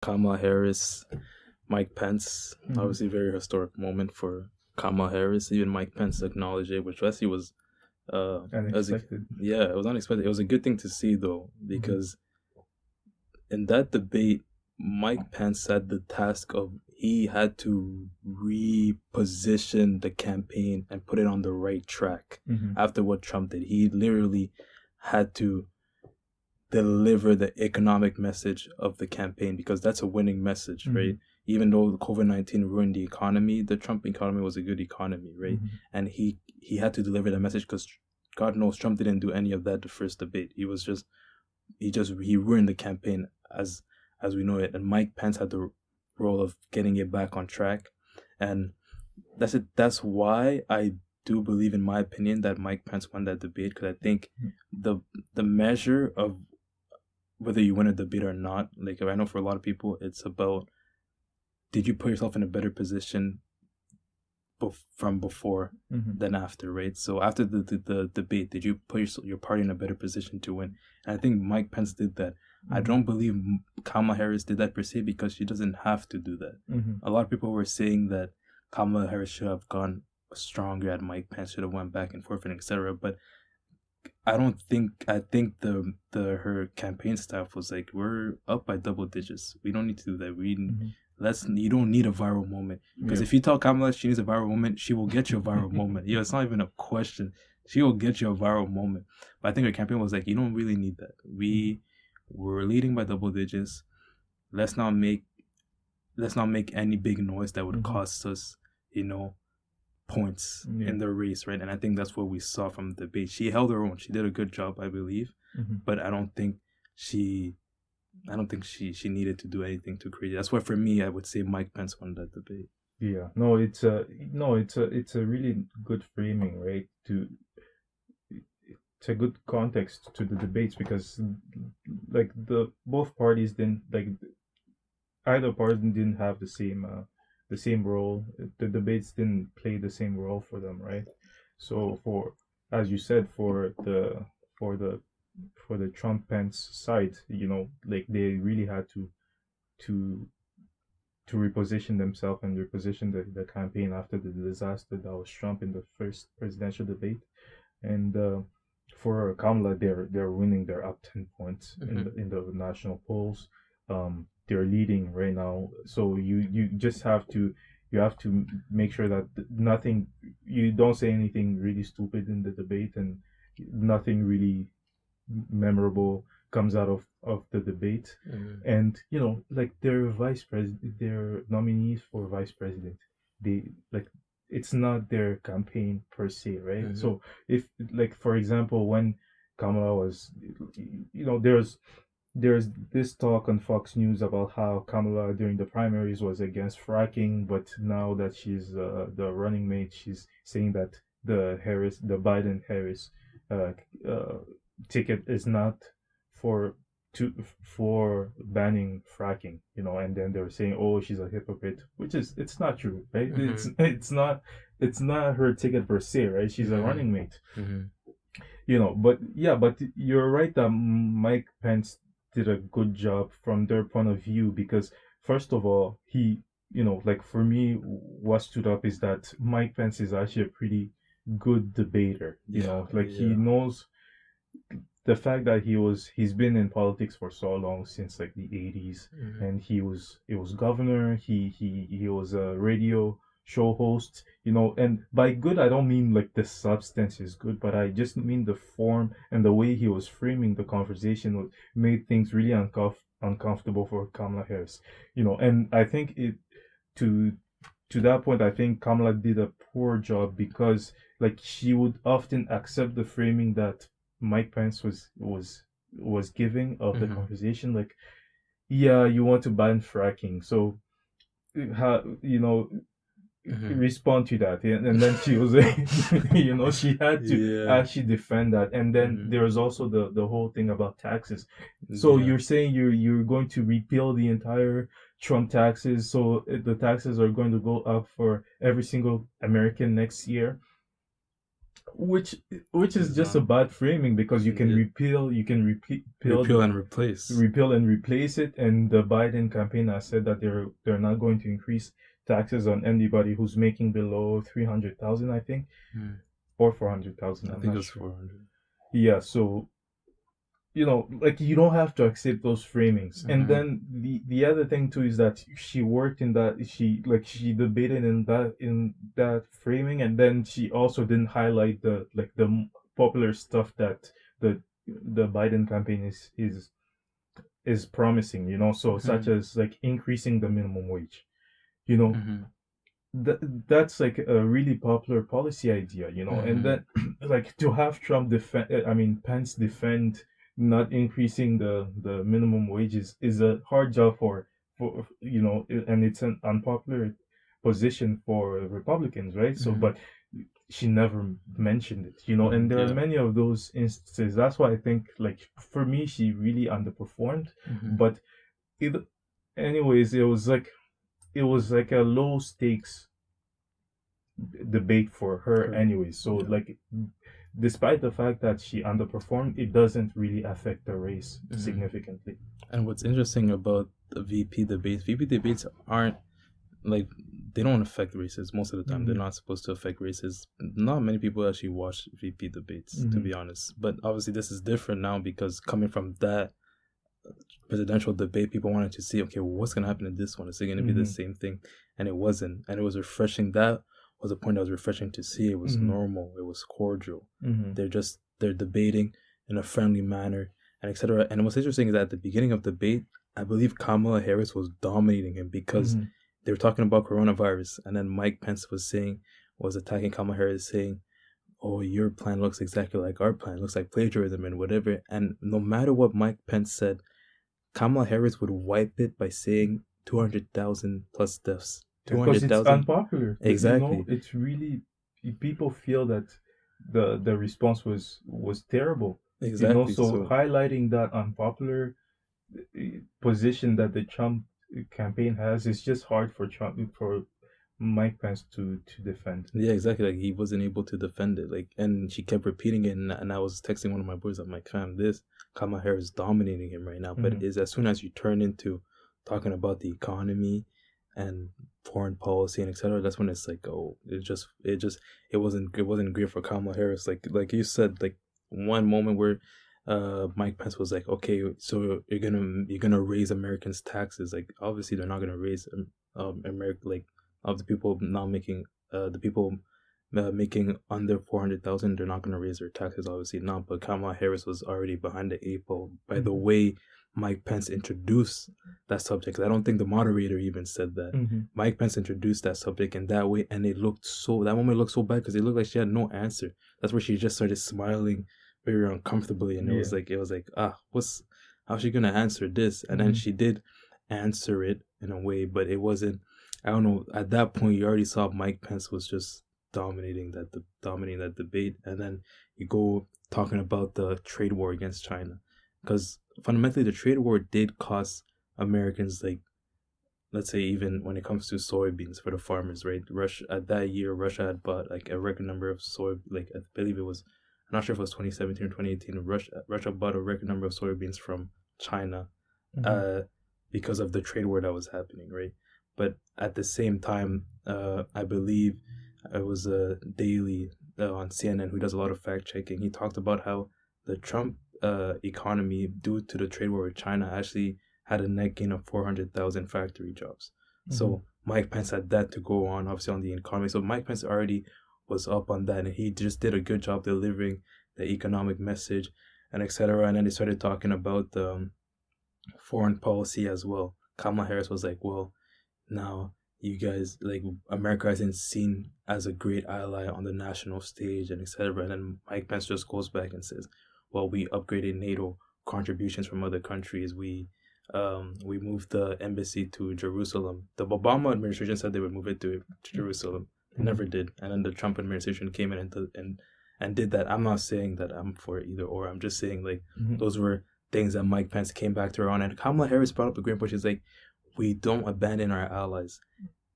Kamala Harris, Mike Pence. Hmm. Obviously, very historic moment for Kamala Harris. Even Mike Pence acknowledged it, which actually was, it was a, Unexpected. yeah, it was unexpected. It was a good thing to see though, Hmm. because in that debate, Mike Pence had the task of he had to reposition the campaign and put it on the right track Hmm. after what Trump did. He literally had to deliver the economic message of the campaign because that's a winning message, right? Hmm. Even though COVID-19 ruined the economy, the Trump economy was a good economy, right? Hmm. And he had to deliver that message because God knows Trump didn't do any of that the first debate. He ruined the campaign as we know it. And Mike Pence had the role of getting it back on track, and that's it. That's why I do believe, in my opinion, that Mike Pence won that debate because I think the the measure of whether you win a debate or not, like I know for a lot of people, it's about did you put yourself in a better position from before Hmm. than after, right? So after the debate, did you put your party in a better position to win? And I think Mike Pence did that. I Hmm. don't believe Kamala Harris did that per se because she doesn't have to do that. Hmm. A lot of people were saying that Kamala Harris should have gone stronger at Mike Pence, should have went back and forth and etc. But I don't think I think the her campaign staff was like, we're up by double digits. We don't need to do that. We Hmm. let's you don't need a viral moment because Yep. if you tell Kamala she needs a viral moment, she will get you a viral moment. Yeah, it's not even a question. She will get you a viral moment. But I think her campaign was like, you don't really need that. Hmm. We were leading by double digits. Let's not make let's not make any big noise that would Hmm. cost us, you know, points Yeah. in the race, right? And I think that's what we saw from the debate. She held her own. She did a good job, I believe, Hmm. but she, I don't think she needed to do anything too crazy. That's why for me, I would say Mike Pence won that debate. Yeah. No, it's a really good framing, right? It's a good context to the debates because like the both parties didn't like either party didn't have the same role. The debates didn't play the same role for them, right? So for as you said for the for the Trump Pence side, like they really had to to reposition themselves and reposition the campaign after the disaster that was Trump in the first presidential debate. And for Kamala, they're winning. They're up 10 points in Mm-hmm. the national polls. They're leading right now. So you just have to make sure that nothing you don't say anything really stupid in the debate and nothing really memorable comes out of the debate. Mm-hmm. And like their vice president, their nominees for vice president, they like it's not their campaign per se, right? Mm-hmm. So if like for example when Kamala was, there's this talk on Fox News about how Kamala during the primaries was against fracking, but now that she's the running mate, she's saying that the Biden Harris uh, uh, ticket is not for to for banning fracking, and then they're saying, oh, she's a hypocrite, which is it's not true, right? Mm-hmm. It's not her ticket per se, right? She's a Mm-hmm. running mate, Mm-hmm. but yeah, but you're right that Mike Pence did a good job from their point of view because first of all, he, like for me, what stood up is that Mike Pence is actually a pretty good debater. Yeah, Like he yeah. knows the fact that he's been in politics for so long since like the 80s, Mm-hmm. and he was governor, he was a radio show host, and by good I don't mean like the substance is good, but I just mean the form and the way he was framing the conversation made things really uncomfortable for Kamala Harris, and I think it to to that point, I think Kamala did a poor job because like she would often accept the framing that Mike Pence was giving of the Mm-hmm. conversation. Like, yeah, you want to ban fracking, so how Mm-hmm. respond to that, and then she was she had to Yeah. actually defend that, and then Mm-hmm. there was also the whole thing about taxes. So Yeah. you're saying you're going to repeal the entire Trump taxes, so the taxes are going to go up for every single American next year. which which is just a Um, bad framing, because you can yeah. Repeal and replace. repeal and replace it. And the Biden campaign has said that they're not going to increase taxes on anybody who's making below 300,000, I think, Hmm. or 400,000. I I'm think it not was sure. 400. Yeah, so like, you don't have to accept those framings. And Mm-hmm. then the other thing too is that she worked in that, she debated in that framing, and then she also didn't highlight the popular stuff that the Biden campaign is promising, so such Mm-hmm. as like increasing the minimum wage. you know Mm-hmm. that's like a really popular policy idea, and Mm-hmm. then like, to have Pence defend not increasing the minimum wages is a hard job for and it's an unpopular position for Republicans, right? So, Mm-hmm. but she never mentioned it, and there are Yeah. many of those instances. That's why I think, like, for me, she really underperformed. Mm-hmm. But it, anyways, it was like a low stakes debate for her Correct. anyway. So, Yeah. like, despite the fact that she underperformed, it doesn't really affect the race Mm-hmm. significantly. And what's interesting about the VP debates aren't like they don't affect races most of the time. They're Mm-hmm. not supposed to affect races. Not many people actually watch VP debates, to Mm-hmm. be honest. But obviously, this is different now because coming from that presidential debate, people wanted to see, okay, well, what's going to happen in this one? Is it going to be the Mm-hmm. same thing? And it wasn't. And it was refreshing. That was a point that was refreshing to see. It was Mm-hmm. normal. It was cordial. Mm-hmm. They're debating in a friendly manner and etc. And what's interesting is that at the beginning of the debate, I believe Kamala Harris was dominating him because Mm-hmm. they were talking about coronavirus, and then Mike Pence was attacking Kamala Harris, saying, "Oh, your plan looks exactly like our plan. It looks like plagiarism and whatever." And no matter what Mike Pence said, Kamala Harris would wipe it by saying 200,000 plus deaths. Because it's 200,000? unpopular. Exactly. It's really, people feel that the response was terrible. Exactly. So So, highlighting that unpopular position that the Trump campaign has is just hard for Mike Pence to defend. yeah, exactly. Like, he wasn't able to defend it. Like, and she kept repeating it. And I was texting one of my boys. I'm like, fam, this Kamala Harris is dominating him right now. But Mm-hmm. is as soon as you turn into talking about the economy and foreign policy and etc., that's when it's like, oh, it wasn't great for Kamala Harris. Like you said, like one moment where Mike Pence was like, okay, so you're gonna raise Americans' taxes. Like, obviously they're not gonna raise America, like, of the people not making the people making under 400,000, they're not going to raise their taxes, obviously not. But Kamala Harris was already behind the eight ball by the Mm-hmm. way Mike Pence introduced that subject. 'Cause I don't think the moderator even said that. Mm-hmm. Mike Pence introduced that subject in that way, and that moment looked so bad because it looked like she had no answer. That's where she just started smiling very uncomfortably, and Yeah. it was like, how's she gonna answer this? And then Mm-hmm. she did answer it in a way, but it wasn't. I don't know. At that point, you already saw Mike Pence was just dominating that debate, and then you go talking about the trade war against China, because fundamentally the trade war did cost Americans, like, let's say, even when it comes to soybeans for the farmers, right? Russia at that year, Russia had bought like a record number of like, I believe it was, I'm not sure if it was 2017 or 2018. Russia bought a record number of soybeans from China, Mm-hmm. uh, because of the trade war that was happening, right? But at the same time, I believe it was a Daily on CNN who does a lot of fact checking. He talked about how the Trump economy, due to the trade war with China, actually had a net gain of 400,000 factory jobs. Mm-hmm. So Mike Pence had that to go on, obviously, on the economy. So Mike Pence already was up on that, and he just did a good job delivering the economic message and etc. And then they started talking about foreign policy as well. Kamala Harris was like, well, now you guys, like, America isn't seen as a great ally on the national stage and etc. And then Mike Pence just goes back and says, well, we upgraded NATO contributions from other countries. We moved the embassy to Jerusalem. The Obama administration said they would move it to Jerusalem. They Mm-hmm. never did. And then the Trump administration came in and did that. I'm not saying that I'm for either or. I'm just saying, like, Mm-hmm. those were things that Mike Pence came back to her on. And Kamala Harris brought up a great point. She's like, we don't abandon our allies.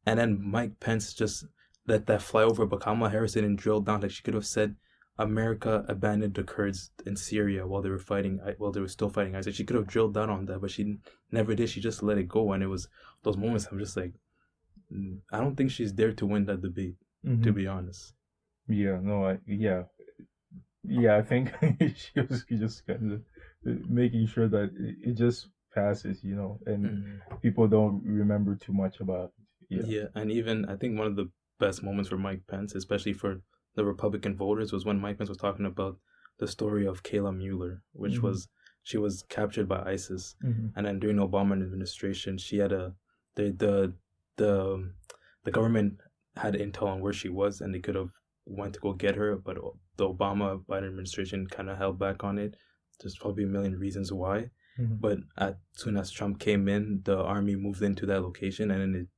And then Mike Pence just let that fly over, but Kamala Harris didn't drill down. Like, she could have said, America abandoned the Kurds in Syria while they were fighting, while they were still fighting ISIS. She could have drilled down on that, but she never did. She just let it go, and it was those moments. I'm just like, I don't think she's there to win that debate, to be honest. Yeah, no, I think she was just kind of making sure that it just passes, and people don't remember too much about it. Yeah, and even I think one of the best moments for Mike Pence, especially for the Republican voters, was when Mike Pence was talking about the story of Kayla Mueller, which was she was captured by ISIS, and then during the Obama administration, she had the the government had intel on where she was, and they could have went to go get her, but the Obama Biden administration kind of held back on it. There's probably a million reasons why, but as soon as Trump came in, the army moved into that location, and then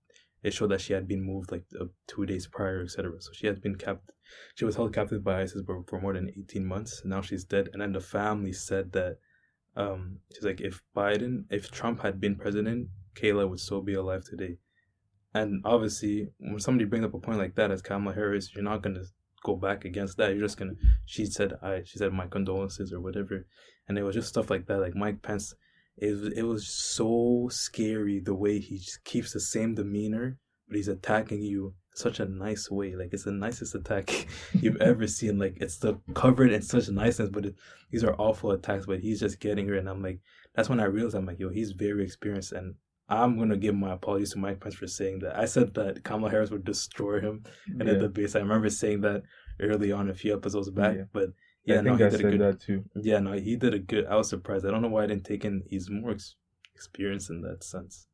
it showed that she had been moved like 2 days prior, etc. So she had been kept, she was held captive by ISIS for more than 18 months. Now she's dead, and then the family said that she's like, if Trump had been president, Kayla would still be alive today. And obviously, when somebody brings up a point like that as Kamala Harris, you're not gonna go back against that. You're just gonna. She said my condolences or whatever, and it was just stuff like that. Like Mike Pence, it was so scary the way he just keeps the same demeanor, but he's attacking you such a nice way. Like it's the nicest attack you've ever seen. Like it's the covered in such niceness, but these are awful attacks. But he's just getting her, and I'm like, that's when I realized I'm like, yo, he's very experienced, and I'm gonna give my apologies to Mike Pence for saying that. I said that Kamala Harris would destroy him in the debate. I remember saying that early on a few episodes back, but I think I said that too. Yeah, no, he did a good. I was surprised. I don't know why I didn't take in. He's more experienced in that sense.